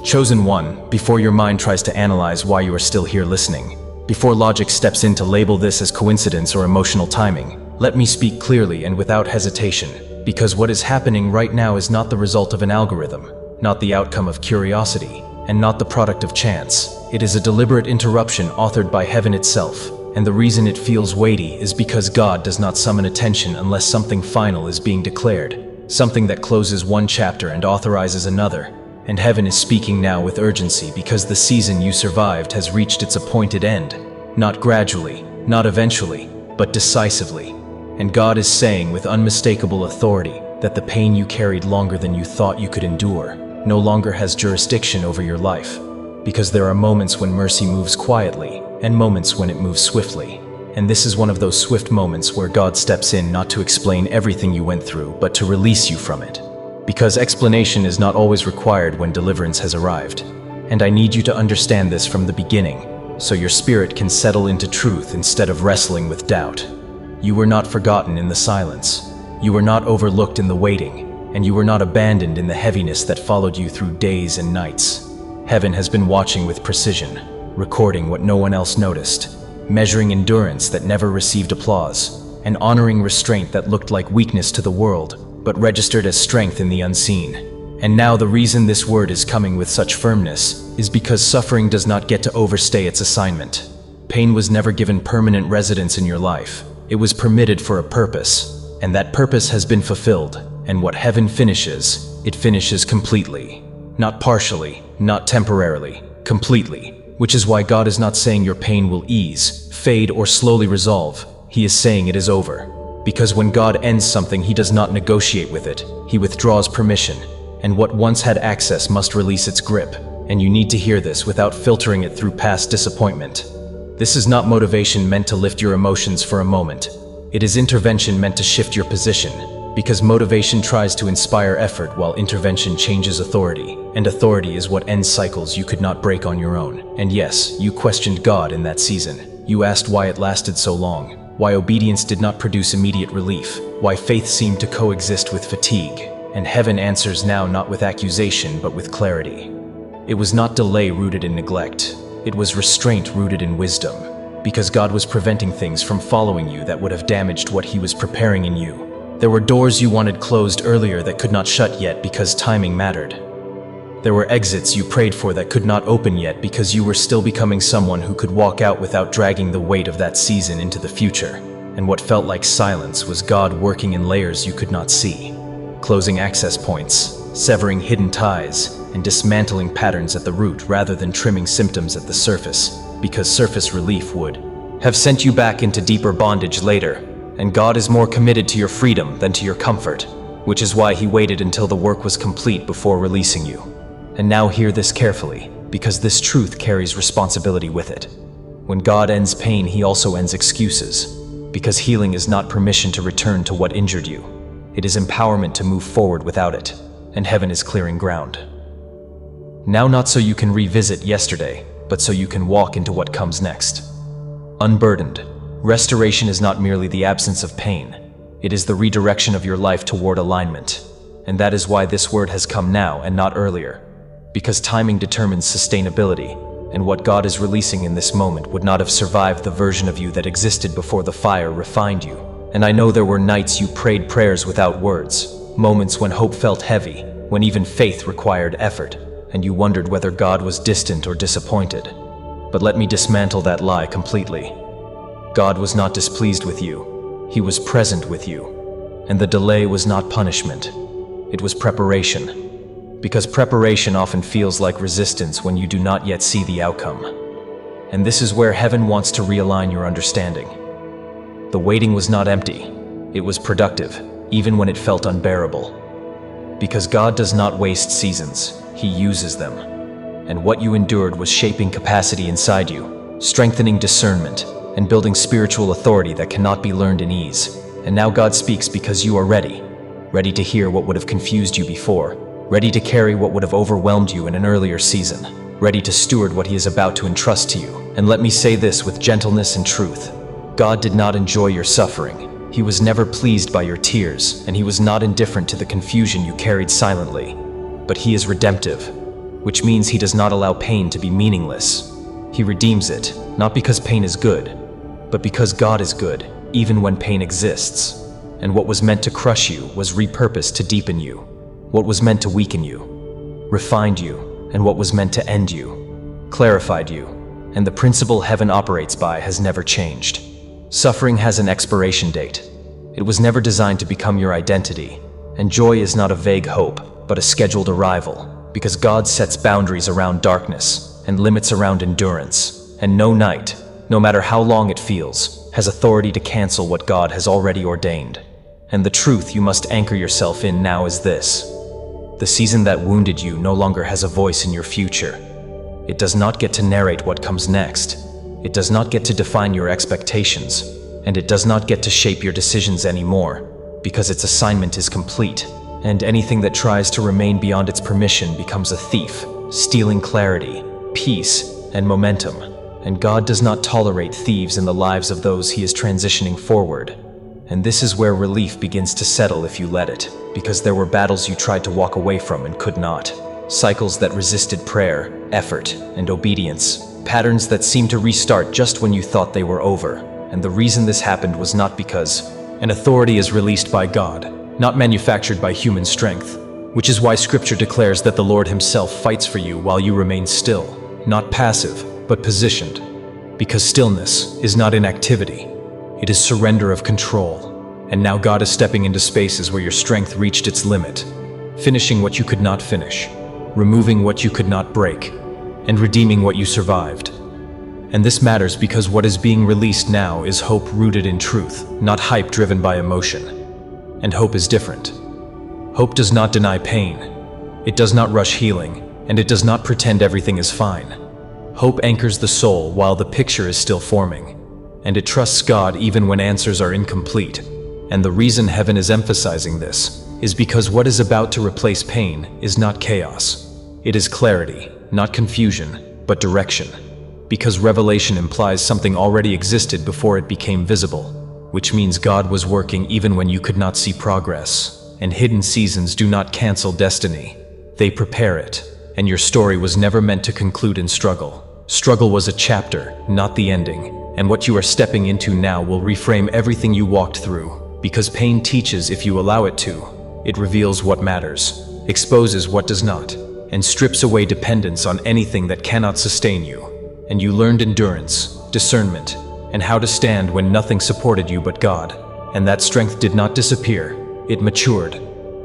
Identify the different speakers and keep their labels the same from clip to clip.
Speaker 1: Chosen one, before your mind tries to analyze why you are still here listening, before logic steps in to label this as coincidence or emotional timing, let me speak clearly and without hesitation, because what is happening right now is not the result of an algorithm, not the outcome of curiosity, and not the product of chance. It is a deliberate interruption authored by heaven itself, and the reason it feels weighty is because God does not summon attention unless something final is being declared, something that closes one chapter and authorizes another. And heaven is speaking now with urgency because the season you survived has reached its appointed end, not gradually, not eventually, but decisively. And God is saying with unmistakable authority that the pain you carried longer than you thought you could endure no longer has jurisdiction over your life, because there are moments when mercy moves quietly and moments when it moves swiftly. And this is one of those swift moments where God steps in not to explain everything you went through, but to release you from it. Because explanation is not always required when deliverance has arrived. And I need you to understand this from the beginning, so your spirit can settle into truth instead of wrestling with doubt. You were not forgotten in the silence. You were not overlooked in the waiting, and you were not abandoned in the heaviness that followed you through days and nights. Heaven has been watching with precision, recording what no one else noticed, measuring endurance that never received applause, and honoring restraint that looked like weakness to the world, but registered as strength in the unseen. And now the reason this word is coming with such firmness is because suffering does not get to overstay its assignment. Pain was never given permanent residence in your life. It was permitted for a purpose, and that purpose has been fulfilled. And what heaven finishes, it finishes completely. Not partially, not temporarily, completely. Which is why God is not saying your pain will ease, fade, or slowly resolve. He is saying it is over. Because when God ends something, he does not negotiate with it. He withdraws permission. And what once had access must release its grip. And you need to hear this without filtering it through past disappointment. This is not motivation meant to lift your emotions for a moment. It is intervention meant to shift your position. Because motivation tries to inspire effort while intervention changes authority. And authority is what ends cycles you could not break on your own. And yes, you questioned God in that season. You asked why it lasted so long. Why obedience did not produce immediate relief, why faith seemed to coexist with fatigue, and heaven answers now not with accusation but with clarity. It was not delay rooted in neglect, it was restraint rooted in wisdom, because God was preventing things from following you that would have damaged what he was preparing in you. There were doors you wanted closed earlier that could not shut yet because timing mattered. There were exits you prayed for that could not open yet because you were still becoming someone who could walk out without dragging the weight of that season into the future. And what felt like silence was God working in layers you could not see, closing access points, severing hidden ties, and dismantling patterns at the root rather than trimming symptoms at the surface, because surface relief would have sent you back into deeper bondage later. And God is more committed to your freedom than to your comfort, which is why he waited until the work was complete before releasing you. And now hear this carefully, because this truth carries responsibility with it. When God ends pain, he also ends excuses, because healing is not permission to return to what injured you. It is empowerment to move forward without it, and heaven is clearing ground. Now not so you can revisit yesterday, but so you can walk into what comes next. Unburdened, restoration is not merely the absence of pain, it is the redirection of your life toward alignment. And that is why this word has come now and not earlier. Because timing determines sustainability, and what God is releasing in this moment would not have survived the version of you that existed before the fire refined you. And I know there were nights you prayed prayers without words, moments when hope felt heavy, when even faith required effort, and you wondered whether God was distant or disappointed. But let me dismantle that lie completely. God was not displeased with you. He was present with you. And the delay was not punishment. It was preparation. Because preparation often feels like resistance when you do not yet see the outcome. And this is where heaven wants to realign your understanding. The waiting was not empty. It was productive, even when it felt unbearable. Because God does not waste seasons, he uses them. And what you endured was shaping capacity inside you, strengthening discernment, and building spiritual authority that cannot be learned in ease. And now God speaks because you are ready. Ready to hear what would have confused you before. Ready to carry what would have overwhelmed you in an earlier season, ready to steward what he is about to entrust to you. And let me say this with gentleness and truth. God did not enjoy your suffering. He was never pleased by your tears, and he was not indifferent to the confusion you carried silently. But he is redemptive. which means he does not allow pain to be meaningless. He redeems it, not because pain is good, but because God is good, even when pain exists. And what was meant to crush you was repurposed to deepen you. What was meant to weaken you, refined you, and what was meant to end you, clarified you. And the principle heaven operates by has never changed. Suffering has an expiration date. It was never designed to become your identity. And joy is not a vague hope, but a scheduled arrival, because God sets boundaries around darkness and limits around endurance. And no night, no matter how long it feels, has authority to cancel what God has already ordained. And the truth you must anchor yourself in now is this: the season that wounded you no longer has a voice in your future. It does not get to narrate what comes next. It does not get to define your expectations, and it does not get to shape your decisions anymore, because its assignment is complete. And anything that tries to remain beyond its permission becomes a thief, stealing clarity, peace, and momentum. And God does not tolerate thieves in the lives of those he is transitioning forward. And this is where relief begins to settle if you let it, because there were battles you tried to walk away from and could not. Cycles that resisted prayer, effort, and obedience. Patterns that seemed to restart just when you thought they were over. And the reason this happened was not because an authority is released by God, not manufactured by human strength, which is why Scripture declares that the Lord himself fights for you while you remain still, not passive, but positioned. Because stillness is not inactivity, it is surrender of control. And now God is stepping into spaces where your strength reached its limit, finishing what you could not finish, removing what you could not break, and redeeming what you survived. And this matters because what is being released now is hope rooted in truth, not hype driven by emotion. And hope is different. Hope does not deny pain. It does not rush healing, and it does not pretend everything is fine. Hope anchors the soul while the picture is still forming, and it trusts God even when answers are incomplete. And the reason heaven is emphasizing this is because what is about to replace pain is not chaos. It is clarity, not confusion, but direction. Because revelation implies something already existed before it became visible, which means God was working even when you could not see progress. And hidden seasons do not cancel destiny. They prepare it. And your story was never meant to conclude in struggle. Struggle was a chapter, not the ending. And what you are stepping into now will reframe everything you walked through. Because pain teaches if you allow it to. It reveals what matters, exposes what does not, and strips away dependence on anything that cannot sustain you. And you learned endurance, discernment, and how to stand when nothing supported you but God. And that strength did not disappear, it matured.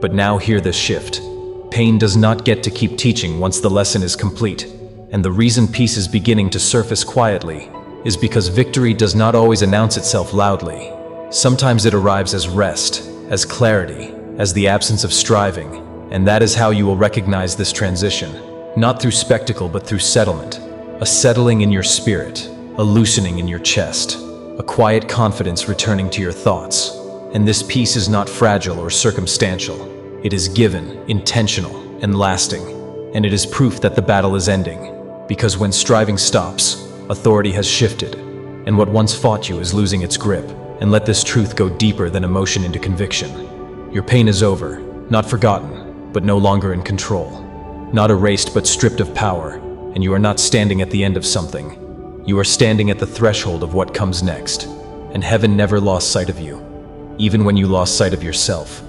Speaker 1: But now hear this shift. Pain does not get to keep teaching once the lesson is complete. And the reason peace is beginning to surface quietly is because victory does not always announce itself loudly. Sometimes it arrives as rest, as clarity, as the absence of striving. And that is how you will recognize this transition. Not through spectacle, but through settlement. A settling in your spirit, a loosening in your chest, a quiet confidence returning to your thoughts. And this peace is not fragile or circumstantial. It is given, intentional, and lasting. And it is proof that the battle is ending. Because when striving stops, authority has shifted, and what once fought you is losing its grip. And let this truth go deeper than emotion into conviction. Your pain is over, not forgotten, but no longer in control. Not erased, but stripped of power. And you are not standing at the end of something. You are standing at the threshold of what comes next. And heaven never lost sight of you, even when you lost sight of yourself.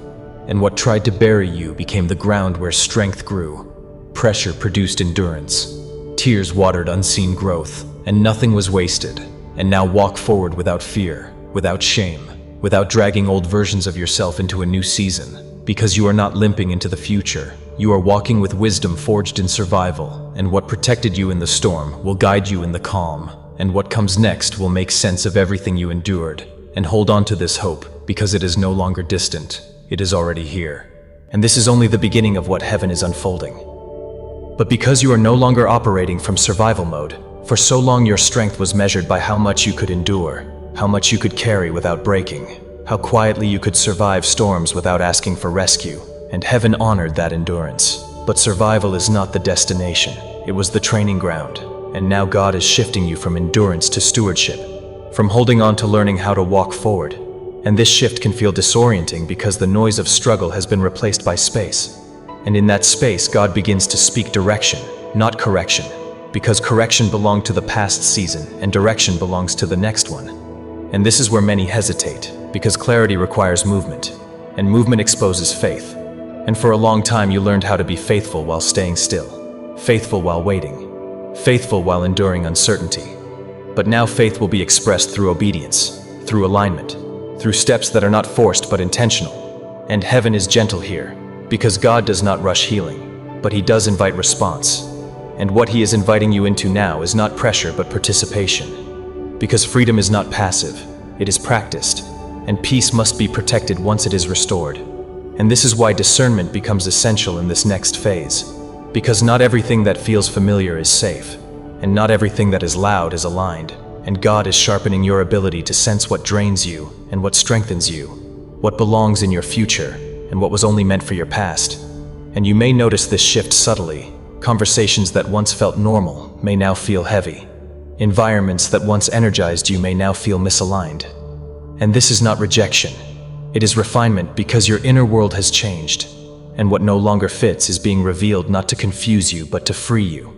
Speaker 1: And what tried to bury you became the ground where strength grew. Pressure produced endurance. Tears watered unseen growth, and nothing was wasted. And now walk forward without fear, without shame, without dragging old versions of yourself into a new season. Because you are not limping into the future. You are walking with wisdom forged in survival, and what protected you in the storm will guide you in the calm. And what comes next will make sense of everything you endured. And hold on to this hope, because it is no longer distant. It is already here. And this is only the beginning of what heaven is unfolding. But because you are no longer operating from survival mode, for so long your strength was measured by how much you could endure, how much you could carry without breaking, how quietly you could survive storms without asking for rescue, and heaven honored that endurance. But survival is not the destination, it was the training ground. And now God is shifting you from endurance to stewardship, from holding on to learning how to walk forward. And this shift can feel disorienting because the noise of struggle has been replaced by space. And in that space, God begins to speak direction, not correction, because correction belonged to the past season and direction belongs to the next one. And this is where many hesitate, because clarity requires movement, and movement exposes faith. And for a long time you learned how to be faithful while staying still, faithful while waiting, faithful while enduring uncertainty. But now faith will be expressed through obedience, through alignment, through steps that are not forced but intentional. And heaven is gentle here, because God does not rush healing, but He does invite response. And what He is inviting you into now is not pressure but participation. Because freedom is not passive, it is practiced, and peace must be protected once it is restored. And this is why discernment becomes essential in this next phase. Because not everything that feels familiar is safe, and not everything that is loud is aligned. And God is sharpening your ability to sense what drains you and what strengthens you, what belongs in your future and what was only meant for your past. And you may notice this shift subtly. Conversations that once felt normal may now feel heavy. Environments that once energized you may now feel misaligned. And this is not rejection. It is refinement, because your inner world has changed. And what no longer fits is being revealed, not to confuse you but to free you.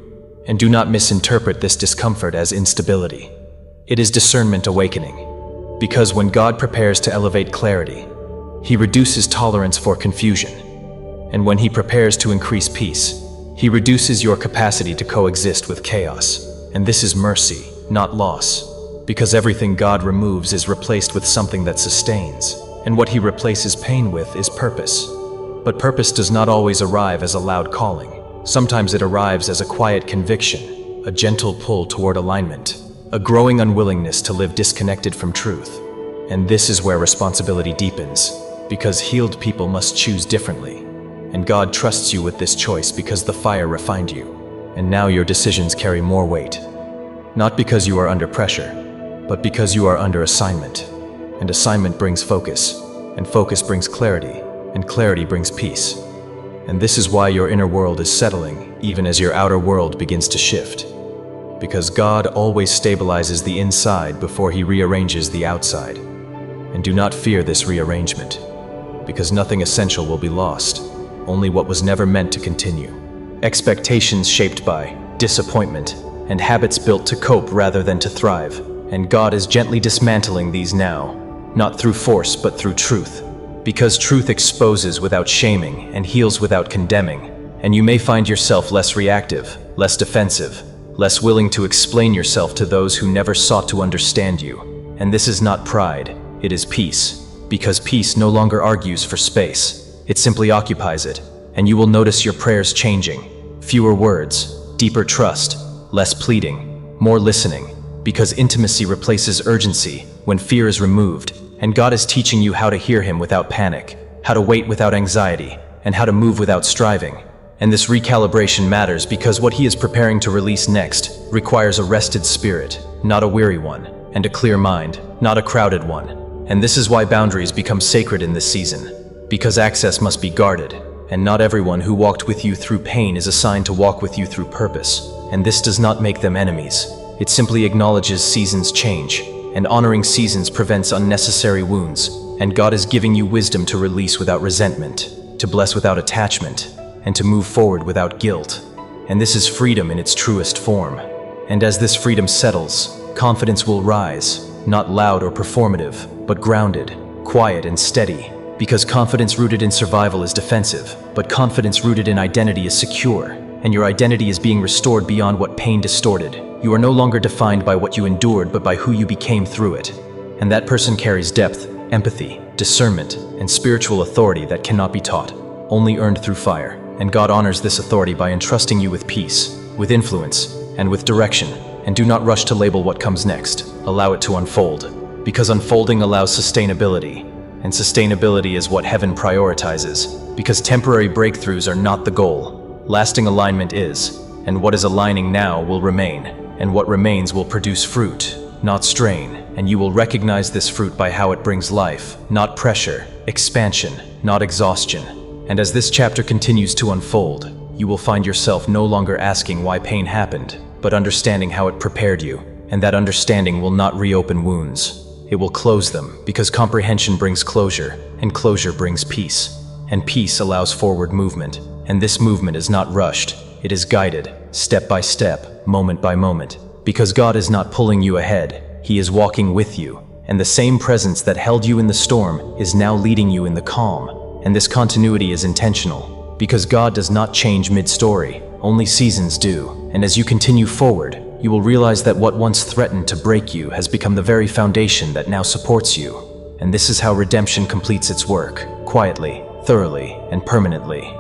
Speaker 1: And do not misinterpret this discomfort as instability. It is discernment awakening. Because when God prepares to elevate clarity, He reduces tolerance for confusion. And when He prepares to increase peace, He reduces your capacity to coexist with chaos. And this is mercy, not loss. Because everything God removes is replaced with something that sustains. And what He replaces pain with is purpose. But purpose does not always arrive as a loud calling. Sometimes it arrives as a quiet conviction, a gentle pull toward alignment, a growing unwillingness to live disconnected from truth. And this is where responsibility deepens. Because healed people must choose differently. And God trusts you with this choice because the fire refined you. And now your decisions carry more weight. Not because you are under pressure, but because you are under assignment. And assignment brings focus, and focus brings clarity, and clarity brings peace. And this is why your inner world is settling, even as your outer world begins to shift. Because God always stabilizes the inside before He rearranges the outside. And do not fear this rearrangement. Because nothing essential will be lost, only what was never meant to continue. Expectations shaped by disappointment, and habits built to cope rather than to thrive. And God is gently dismantling these now, not through force but through truth. Because truth exposes without shaming and heals without condemning. And you may find yourself less reactive, less defensive, less willing to explain yourself to those who never sought to understand you. And this is not pride, it is peace. Because peace no longer argues for space, it simply occupies it, and you will notice your prayers changing. Fewer words, deeper trust, less pleading, more listening, because intimacy replaces urgency when fear is removed, and God is teaching you how to hear Him without panic, how to wait without anxiety, and how to move without striving. And this recalibration matters because what He is preparing to release next requires a rested spirit, not a weary one, and a clear mind, not a crowded one. And this is why boundaries become sacred in this season, because access must be guarded, and not everyone who walked with you through pain is assigned to walk with you through purpose. And this does not make them enemies. It simply acknowledges seasons change, and honoring seasons prevents unnecessary wounds. And God is giving you wisdom to release without resentment, to bless without attachment, and to move forward without guilt. And this is freedom in its truest form. And as this freedom settles, confidence will rise, not loud or performative, but grounded, quiet and steady. Because confidence rooted in survival is defensive, but confidence rooted in identity is secure. And your identity is being restored beyond what pain distorted. You are no longer defined by what you endured, but by who you became through it. And that person carries depth, empathy, discernment, and spiritual authority that cannot be taught, only earned through fire. And God honors this authority by entrusting you with peace, with influence, and with direction. And do not rush to label what comes next. Allow it to unfold. Because unfolding allows sustainability, and sustainability is what heaven prioritizes. Because temporary breakthroughs are not the goal. Lasting alignment is, and what is aligning now will remain, and what remains will produce fruit, not strain. And you will recognize this fruit by how it brings life, not pressure, expansion, not exhaustion. And as this chapter continues to unfold, you will find yourself no longer asking why pain happened, but understanding how it prepared you. And that understanding will not reopen wounds. It will close them, because comprehension brings closure, and closure brings peace. And peace allows forward movement, And this movement is not rushed, it is guided, step by step, moment by moment. Because God is not pulling you ahead, He is walking with you. And the same presence that held you in the storm is now leading you in the calm. And this continuity is intentional, because God does not change mid-story, only seasons do. And as you continue forward, you will realize that what once threatened to break you has become the very foundation that now supports you. And this is how redemption completes its work, quietly, thoroughly, and permanently.